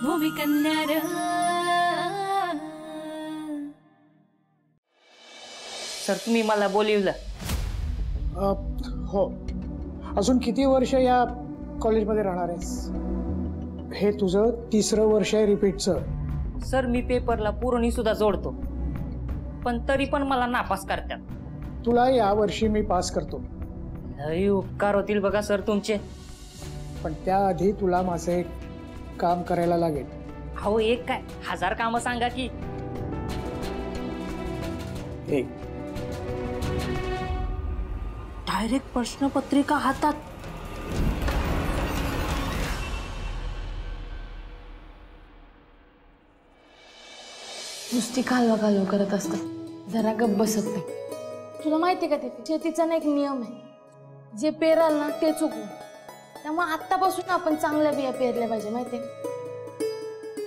भूमिकन्या sir तुम्ही मला बोलवलं? हो. अजून किती वर्ष या कॉलेजमध्ये राहणार आहेस? हे तुझं 3रं वर्ष आहे रिपीटचं. सर मी पेपरला पुरवणी सुद्धा जोडतो, पण तरी पण मला नापास करतात. तुला या वर्षी मी पास करतो. लई उपकार होतील बघा सर तुमचे. पण त्याआधी तुला माझं एक काम करायला लागेल. अहो एक काय 1000 कामं सांगा की. एक डायरेक्ट प्रश्नपत्रिका हातात. नुसती कालवा करत असतात, जरा गप्प बसत नाही. तुला माहिती का ते शेतीचा ना एक नियम आहे, जे पेराल ना ते चुकवू. त्यामुळे आत्तापासून आपण चांगल्या बिया पेरल्या पाहिजे. माहितीये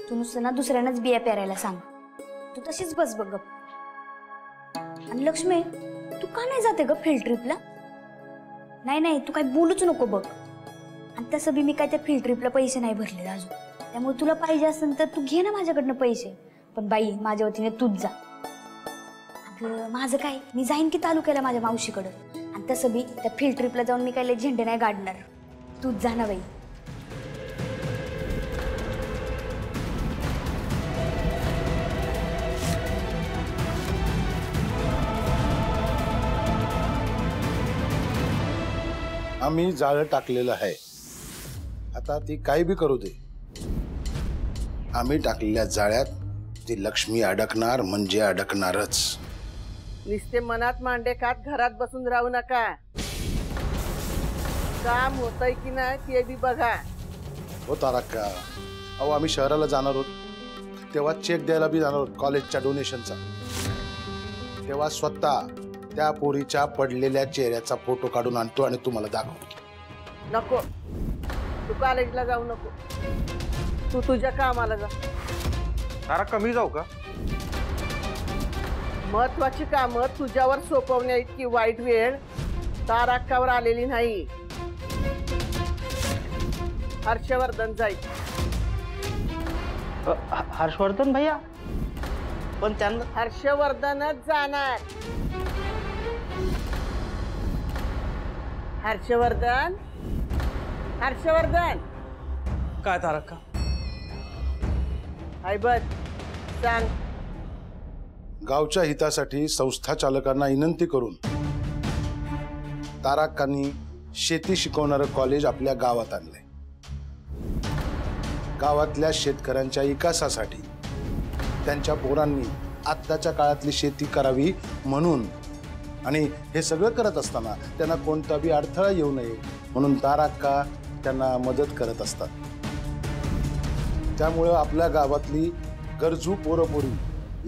तू नुसतं ना दुसऱ्यांनाच बिया पेरायला सांग, तू तशीच बस बघ गप. आणि लक्ष्मी तू का नाही जाते ग फील्ड ट्रिपला? नाही तू काय बोलूच नको बघ. आणि तसं बी मी काय त्या फील्ड ट्रिपला पैसे नाही भरले अजून, त्यामुळे तुला पाहिजे असेल तर तू घे ना माझ्याकडनं पैसे. पण बाई माझ्या वतीने तूच जा. अगं माझं काय, मी जाईन की तालुक्याला माझ्या मावशीकडं. आणि तसं बी त्या फील्ड ट्रिपला जाऊन मी काय झेंडे नाही गाडणार. तूच जा ना बाई. आम्ही जाळं टाकलेलं आहे, आता ती काही बी करू दे. आम्ही टाकलेल्या जाळ्यात ती लक्ष्मी अडकणार म्हणजे अडकणारच. नुसते मनात मांडे खात घरात बसून राहू नका. काम होतंय की नाही ते बी बघा. हो तारक्का, अहो आम्ही शहराला जाणार आहोत, तेव्हा चेक द्यायला बी जाणार आहोत कॉलेजच्या डोनेशनचा. तेव्हा स्वतः त्या पोरीच्या पडलेल्या चेहऱ्याचा फोटो काढून आणतो आणि तुम्हाला दाखवतो. नको, तू कॉलेजला जाऊ नको, तू तुझ्या कामाला जा. तारक्का मी जाऊ का? महत्वाची कामं तुझ्यावर सोपवण्या इतकी वाईट वेळ तारक्कावर आलेली नाही. हर्षवर्धन जाईल. हर्षवर्धन भैया? पण त्यांना हर्षवर्धनच जाणार. हर्षवर्धन काय तारक्का? ऐबत सांग. गावच्या हितासाठी संस्था चालकांना विनंती करून तारक्कांनी शेती शिकवणारं कॉलेज आपल्या गावात आणलंय. गावातल्या शेतकऱ्यांच्या विकासासाठी त्यांच्या पोरांनी आत्ताच्या काळातली शेती करावी म्हणून, आणि हे सगळं करत असताना त्यांना कोणता बी अडथळा येऊ नये म्हणून तारक्का त्यांना मदत करत असतात. त्यामुळे आपल्या गावातली गरजू पोरपोरी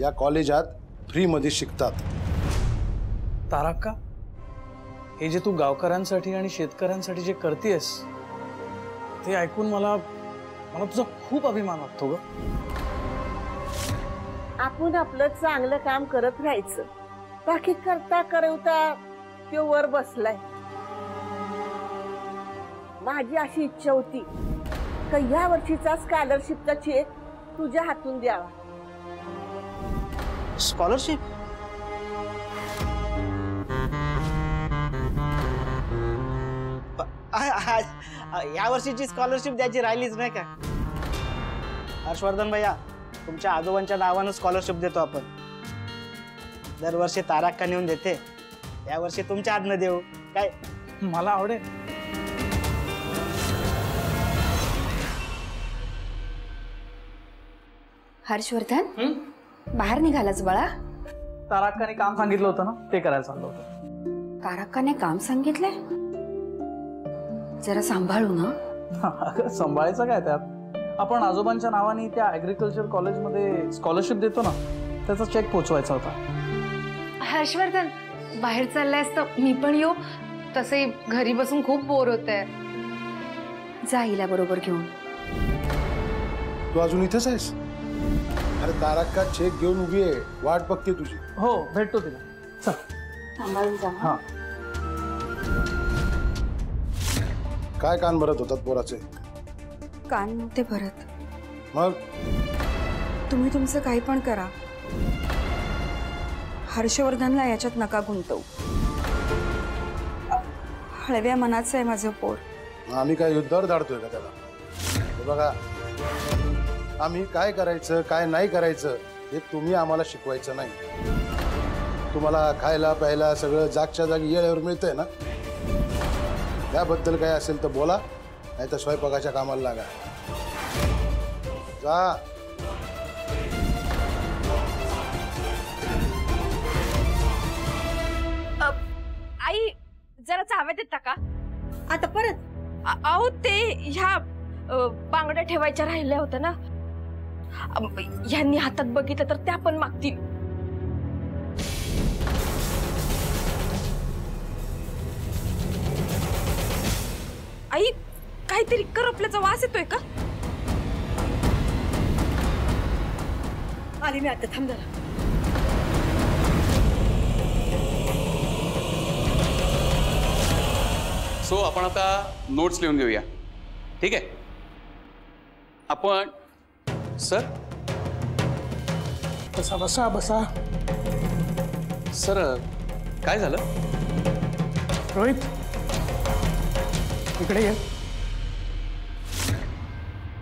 या कॉलेजात फ्रीमध्ये शिकतात. तारक्का, हे जे तू गावकऱ्यांसाठी आणि शेतकऱ्यांसाठी जे करतेस ते ऐकून मला तुझा खूप अभिमान वाटतो ग. आपण आपलं चांगलं काम करत राहायचं, बाकी करता करवता तो वर बसलाय. माझी अशी इच्छा होती का या वर्षीचा स्कॉलरशिपचा चेक तुझ्या हातून द्यावा. स्कॉलरशिप? या वर्षीची स्कॉलरशिप द्यायची राहिलीच नाही का? हर्षवर्धन भैया, तुमच्या आजोबांच्या नावानं स्कॉलरशिप देतो आपण. दरवर्षी तारक्का नेऊन देते, या वर्षी तुमच्या हातनं देऊ काय? मला आवडेल. हर्षवर्धन बाहेर निघालाच बाळा? तारक्काने काम सांगितलं होतं ना, ते करायला चाललं होतं. तारक्काने काम सांगितलंय? जरा सांभाळू ना. सांभाळायचं काय त्यात? आपण आजोबांच्या नावाने त्या ऍग्रिकल्चर कॉलेजमध्ये स्कॉलरशिप देतो ना, त्याचा चेक पोचवायचा होता. हर्षवर्धन बाहेर चाललायस तर मी पण येऊ? तसे घरी बसून खूप बोर होतंय. जाईला बरोबर घेऊन. तू अजून इथेच आहेस? अरे तारक्का चेक घेऊन उभी आहे, वाट बघते तुझी. हो, भेटतो तिला. चल सांभाळून जा. हा. काय कान भरत होतात पोराचे? कान नव्हते भरत, मग तुम्ही तुमचं काही पण करा, हर्षवर्धनला याच्यात नका गुंतवू. हळव्या मनाचं आहे माझं पोर. आम्ही काय युद्धावर धाडतोय का त्याला? हे बघा, आम्ही काय करायचं काय नाही करायचं हे तुम्ही आम्हाला शिकवायचं नाही. तुम्हाला खायला प्यायला सगळं जागच्या जागी येळेवर मिळतंय ना. त्याबद्दल काय असेल तर बोला, नाही तर स्वयंपाकाच्या कामाला लागा. जा. आई जरा चाव्या देता का? आता परत अहो ते ह्या बांगड्या ठेवायच्या राहिल्या होत्या ना, ह्यांनी हातात बघितलं तर त्या पण मागतील. आई काहीतरी करपल्याचा वास येतोय का? आली मी आता, थांब जरा. सो आपण आता नोट्स लिहून घेऊया, ठीक आहे? आपण सर बसा बसा बसा. सर काय झालं? रोहित इकडे ये.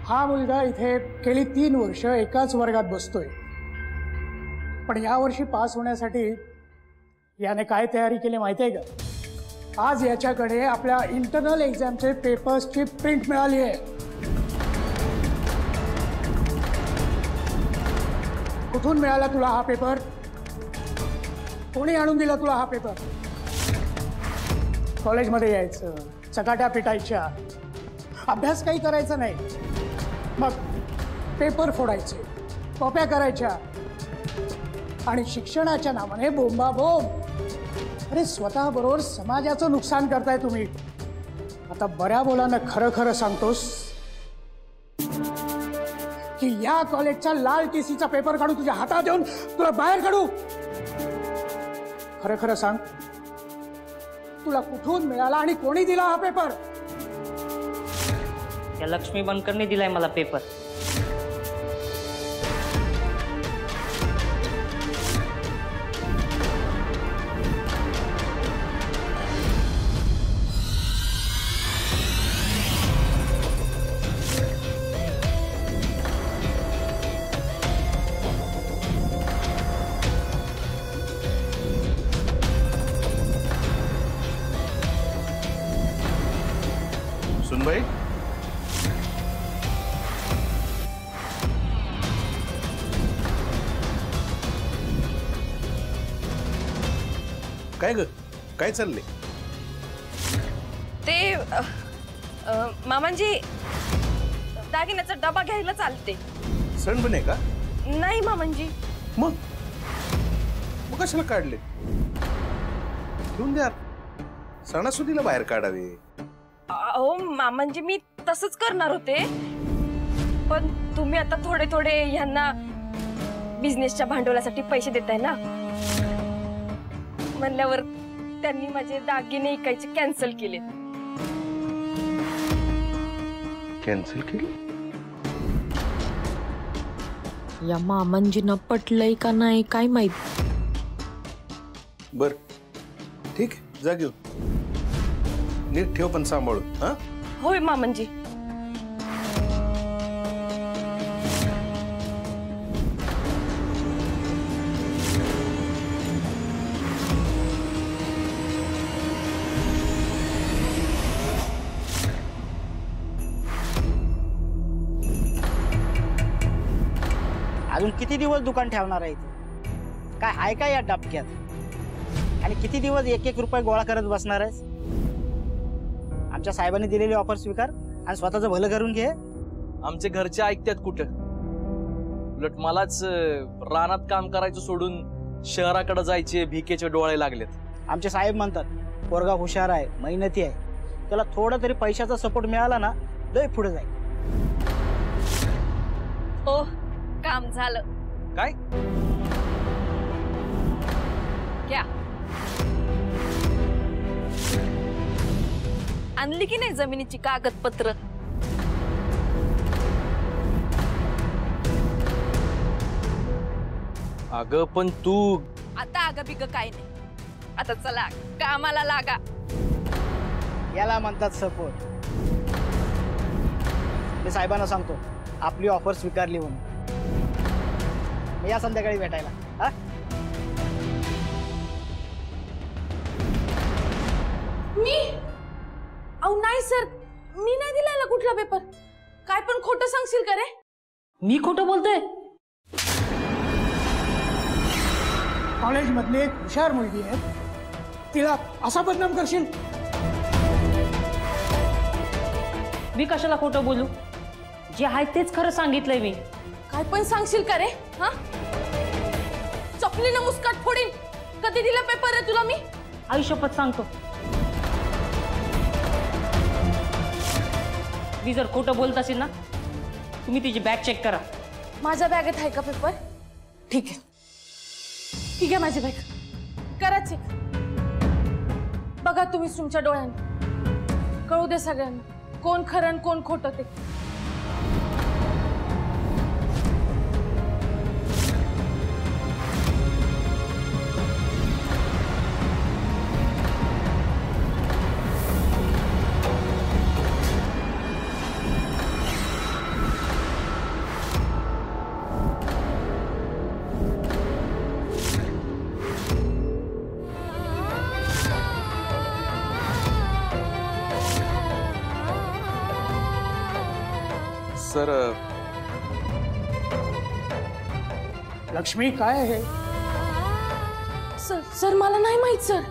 हा मुलगा इथे गेली 3 वर्ष एकाच वर्गात बसतोय, पण यावर्षी पास होण्यासाठी याने काय तयारी केली माहिती आहे का? आज याच्याकडे आपल्या इंटरनल एक्झामचे पेपर्सची प्रिंट मिळाली आहे. कुठून मिळाला तुला हा पेपर? कोणी आणून दिला तुला हा पेपर? कॉलेजमध्ये यायचं, चकाट्या पिटायच्या, अभ्यास काही करायचा नाही, मग पेपर फोडायचे, कॉप्या करायच्या आणि शिक्षणाच्या नावाने बोंबाबोंब. अरे स्वतः बरोबर समाजाचं नुकसान करताय तुम्ही. आता बऱ्या बोलानं खरं खरं सांगतोस की या कॉलेजचा लाल टीसीचा पेपर काढू तुझ्या हातात देऊन तुला बाहेर काढू? खरं खरं सांग, तुला कुठून मिळाला आणि कोणी दिला हा पेपर? त्या लक्ष्मी बनकरने दिलाय मला पेपर. सुनबाई, काय ग, काय चाललंय? ते मामांजी दागिन्याचा डबा घ्यायला चालते. सण बने का? नाही मामांजी. मग कशाला काढले? घेऊन द्या, सणासुदीला बाहेर काढावे. अहो मामांजी मी तसंच करणार होते, पण तुम्ही आता थोडे थोडे ह्यांना बिझनेसच्या भांडवलासाठी पैसे देताय ना, म्हणल्यावर त्यांनी माझे दागिने इकायचे कॅन्सल केले. कॅन्सल केले? या मामांजींना पटलंय का नाही काय माहित. बर ठीक आहे, जा घेऊन. नीट ठेव पण सांभाळून. हा होय मामांजी. अजून किती दिवस दुकान ठेवणार आहे? काय आहे का या डबक्यात? आणि किती दिवस 1-1 रुपये गोळा करत बसणार आहेस? आमच्या साहेबांनी दिलेली ऑफर स्वीकार आणि स्वतःचं भलं करून घे. आमचे घरचे ऐकतात कुठं? उलट मलाच रानात काम करायचं सोडून शहराकडे जायचे भिकेचे डोळे लागलेत. आमचे साहेब म्हणतात पोरगा हुशार आहे, मेहनती आहे, त्याला थोडा तरी पैशाचा सपोर्ट मिळाला ना लय पुढे जाईल. ओ काम झालं. काय? क्या आणली की नाही जमिनीची कागदपत्र? अगं पण तू आता अगं बिग काय नाही. आता चला कामाला लागा. याला म्हणतात सपोर्ट. मी साहेबांना सांगतो आपली ऑफर स्वीकारली म्हणून. मी या संध्याकाळी भेटायला. हा मी अहो नाही सर, मी नाही दिलेला कुठला पेपर. काय पण खोटं सांगशील का रे? मी खोटं बोलतोय? कॉलेजमधली एक हुशार मुलगी आहे, तिला असा बदनाम करशील? मी कशाला खोटं बोलू? जे आहे तेच खरं सांगितलंय मी. काय पण सांगशील का रे? हा चपलीनं मुस्काट फोडीन. कधी दिला पेपर रे तुला मी? आई शपथ सांगतो, मी जर खोटं बोलत असेल ना, तुम्ही तिची बॅग चेक करा. माझ्या बॅगेत आहे का पेपर? ठीक आहे, ठीक आहे, माझी बॅग करा चेक. बघा तुम्हीच तुमच्या डोळ्याने. कळू दे सगळ्यांना कोण खरं आणि कोण खोटं ते. सर लक्ष्मी काय आहे? सर सर मला नाही माहित सर.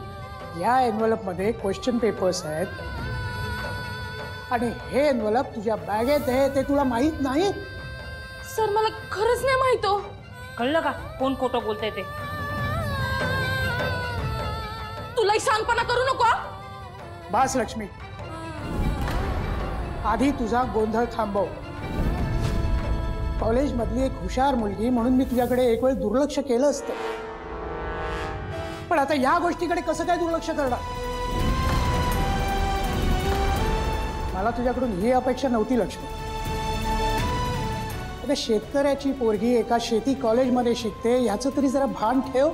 या एनव्हलप मध्ये क्वेश्चन पेपर्स आहेत आणि हे एनव्हलप तुझ्या बॅगेत आहे ते तुला माहित नाही? सर मला खरंच नाही माहित हो. कळलं का कोण खोटं बोलतंय ते? तुलाही शानपणा करू नको. बस लक्ष्मी, आधी तुझा गोंधळ थांबव. कॉलेजमधली एक हुशार मुलगी म्हणून मी तुझ्याकडे एक वेळ दुर्लक्ष केलं असतं, पण आता या गोष्टीकडे कसं काय दुर्लक्ष करणार? मला तुझ्याकडून ही अपेक्षा नव्हती लक्ष्मी. आता शेतकऱ्याची पोरगी एका शेती कॉलेजमध्ये शिकते याचं तरी जरा भान ठेव.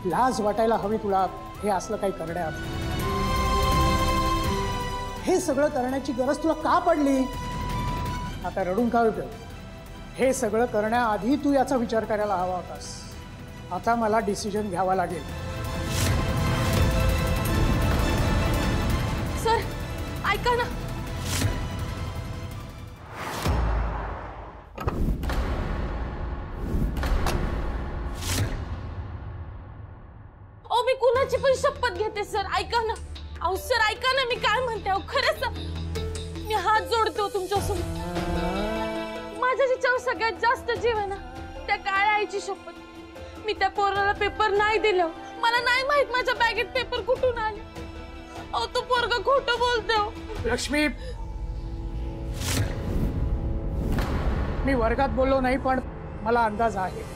लाज वाटायला हवी तुला हे असलं काही करण्यात. हे सगळं करण्याची गरज तुला का पडली? आता रडून काय उपयोग? हे सगळं करण्याआधी तू याचा विचार करायला हवा होतास. आता मला डिसिजन घ्यावा लागेल. सर ऐका ना. ओ मी कुणाची पण शपथ घेते सर, ऐका ना. अहो सर ऐका ना, मी काय म्हणते. अहो खरंच मी हात जोडतो तुमच्यासमोर. माझ्या जिच्यावर सगळ्यात जास्त जीव आहे ना, त्या काळ्या आईची शपथ. मी त्या पोराला पेपर नाही दिलं. मला नाही माहित माझ्या बॅगेत पेपर कुठून आले. अहो तो पोरगा खोटं बोलतो. लक्ष्मी, मी वर्गात बोललो नाही, पण मला अंदाज आहे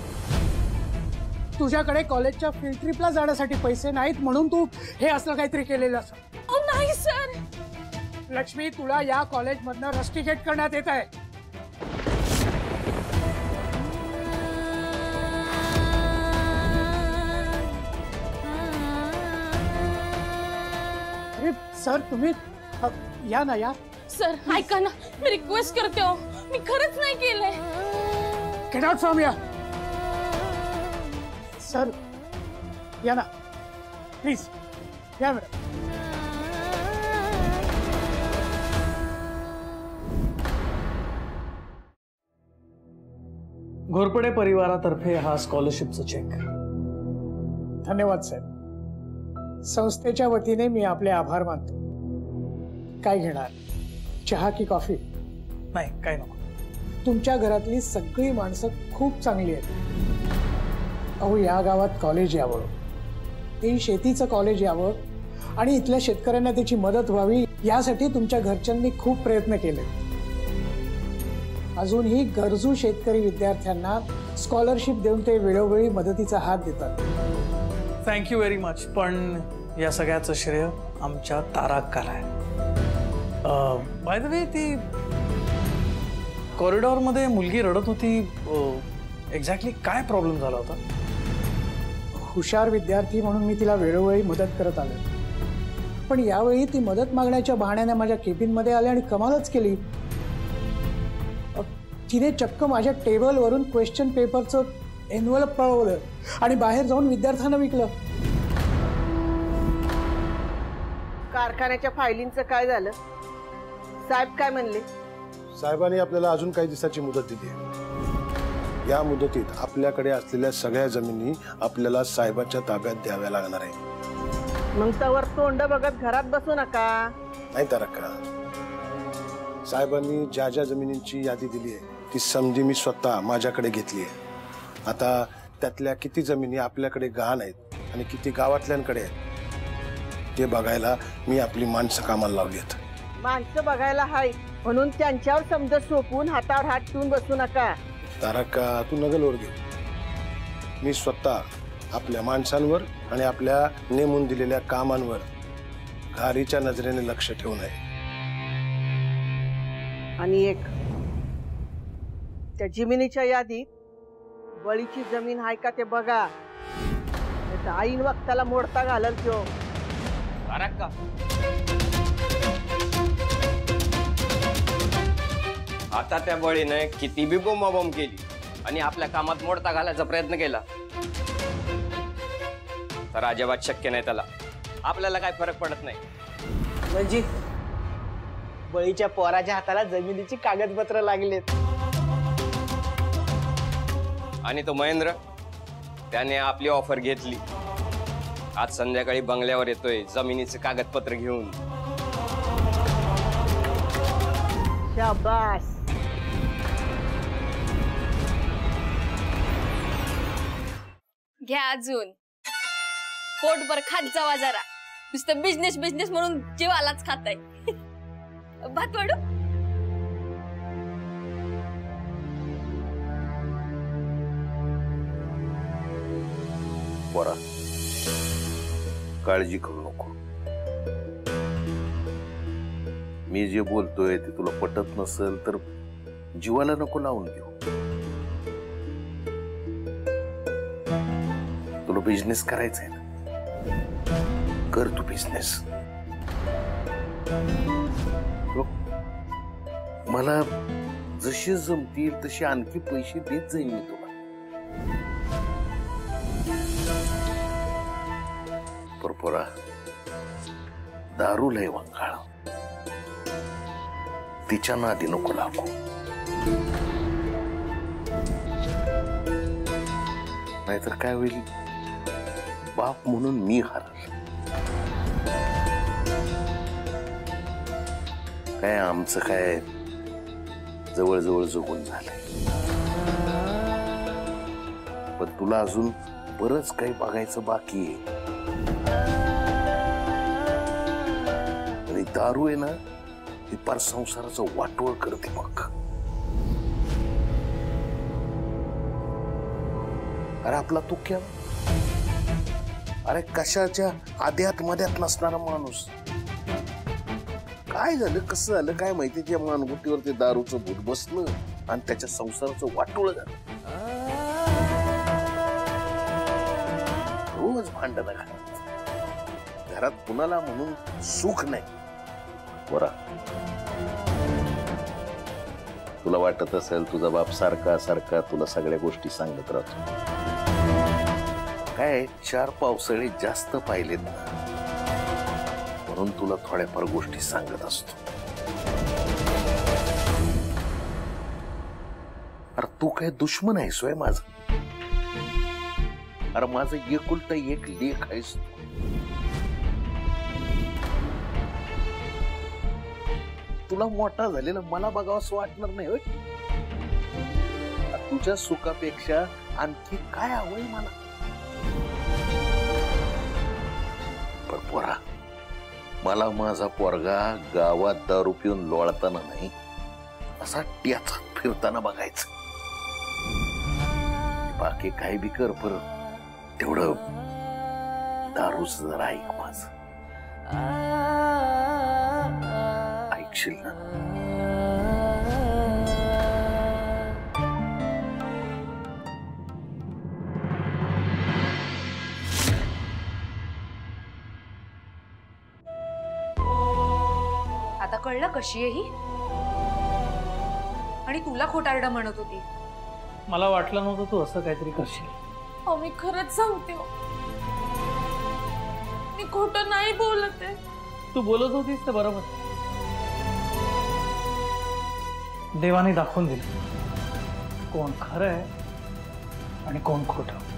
तुझ्याकडे कॉलेजच्या फील्ड ट्रिपला जाण्यासाठी पैसे नाहीत म्हणून तू हे असलं काहीतरी केलेलं असं. अहो नाही सर. लक्ष्मी, तुला या कॉलेजमधनं रस्टिकेट करण्यात येत आहे. अरे सर, तुम्ही या ना. या सर ऐका ना, मी रिक्वेस्ट करते हो, मी खरंच नाही केलंय. Get out from here. Sir या ना प्लीज. या मॅडम. घोरपडे परिवारातर्फे हा स्कॉलरशिपचा चेक. धन्यवाद साहेब. संस्थेच्या वतीने मी आपले आभार मानतो. काय घेणार, चहा की कॉफी? नाही, काय नको. तुमच्या घरातली सगळी माणसं खूप चांगली आहेत. अहो या गावात कॉलेज यावं, ते शेतीचं कॉलेज यावं आणि इथल्या शेतकऱ्यांना त्याची मदत व्हावी यासाठी तुमच्या घरच्यांनी खूप प्रयत्न केले. अजूनही गरजू शेतकरी विद्यार्थ्यांना स्कॉलरशिप देऊन ते वेळोवेळी मदतीचा हात देतात. Thank you very much. पण या सगळ्याचं श्रेय आमच्या तारा अक्काला आहे. बाय द वे, ती कॉरिडॉरमध्ये मुलगी रडत होती, एक्झॅक्टली काय प्रॉब्लेम झाला होता? हुशार विद्यार्थी म्हणून मी तिला वेळोवेळी मदत करत आलो, पण यावेळी ती मदत मागण्याच्या बहाण्याने माझ्या केबिनमध्ये आली आणि कमालच केली. तिने चक्क माझ्या टेबलवरून क्वेश्चन पेपरचं एन्व्हलप पळवलं आणि बाहेर जाऊन विद्यार्थ्यांना विकलं. कारखान्याच्या फायलींचं काय झालं? साहेब काय म्हणले? साहेबांनी आपल्याला अजून काही दिवसाची मुदत दिली आहे. या मुदतीत आपल्याकडे असलेल्या सगळ्या जमिनी आपल्याला साहेबांच्या ताब्यात द्याव्या लागणार आहे. मग त्यावर तोंड बघत घरात बसू नका. नाही तर का, साहेबांनी ज्या ज्या जमिनींची यादी दिली आहे ती समजी मी स्वतः माझ्याकडे घेतली आहे. आता त्यातल्या किती जमिनी आपल्याकडे गहाण आहेत आणि किती गावातल्यांकडे आहेत ते बघायला मी आपली माणसं कामाला लावली आहेत. माणसं बघायला हाय म्हणून त्यांच्यावर समजा सोपून हातावर हात ठेवून बसू नका. तारका, तू नगल ओरगे. मी स्वतः आपल्या माणसांवर आणि आपल्या नेमून दिलेल्या कामांवर घारीच्या नजरेने लक्ष ठेवून आहे. आणि एक, त्या जमिनीच्या यादीत बळीची जमीन आहे का ते बघा. ऐन वक्ताला मोडता घालल तो. आता त्या बळीने किती बी बोंबाबोंब केली आणि आपल्या कामात मोडता घालायचा प्रयत्न केला तर अजिबात शक्य नाही त्याला. आपल्याला काय फरक पडत नाही. म्हणजे बळीच्या पोराच्या हाताला जमिनीची कागदपत्र लागलेत. आणि तो महेंद्र त्याने आपली ऑफर घेतली. आज संध्याकाळी बंगल्यावर येतोय जमिनीचे कागदपत्र घेऊन. शाबास. घ्या अजून पोटभर खात जावा जरा. नुसतं बिझनेस बिझनेस म्हणून जीवालाच खाताय. भात वाढू. बरा, काळजी करू नको. मी जे बोलतोय ते तुला पटत नसेल तर जीवाला नको लावून घेऊ. तुला बिझनेस करायचा आहे ना, कर तू बिझनेस. मला जशी जमतील तशी आणखी पैसे देत जाईल मी तुला. परपोरा, दारू लय वंगाळ, तिच्या नादी नको लागू. नाहीतर काय होईल, बाप म्हणून मी हरल. काय आमचं काय जवळजवळ जगून झालंय, पण तुला अजून बरंच काही बघायचं बाकी आहे. आणि दारू आहे ना, ती पार संसाराचं वाटोळ करते. मग अरे आपला तू क्या, अरे कशाच्या आध्यात मध्यात नसणारा माणूस. काय झालं, कसं झालं काय माहिती, त्या मानगुटीवर ते दारूचं भूत बसलं आणि त्याच्या संसाराचं वाटोळ झालं. रोज भांडण घरात कुणाला म्हणून सुख नाही. बरा, तुला वाटत असेल तुझा बाप सारखा सारखा तुला सगळ्या गोष्टी सांगत राहतो. काय 4 पावसाळे जास्त पाहिलेत ना, म्हणून तुला थोड्याफार गोष्टी सांगत असतो. अरे तू काय दुश्मन आहेस वय माझा? अरे माझं एकुलता एक लेख आहेस. तुला मोठा झालेला मला बघावं असं वाटणार नाही होय? तुझ्या सुखापेक्षा आणखी काय हवंय मला? पण पोरा, मला माझा पोरगा गावात दारू पिऊन लोळताना नाही, असा ट्याचात फिरताना बघायचं. बाकी काय बी कर, पर तेवढं दारूच जरा ऐक माझं. ऐकशील ना? कळलं कशी आहे ही? आणि तुला खोटारडं म्हणत होती. मला वाटलं नव्हतं तू असं काहीतरी करशील. अहो मी खरंच सांगते हो. मी खोटं नाही बोलत आहे. तू बोलत होतीस ते बरोबर. देवाने दाखवून दिलं कोण खरं आहे आणि कोण खोटं.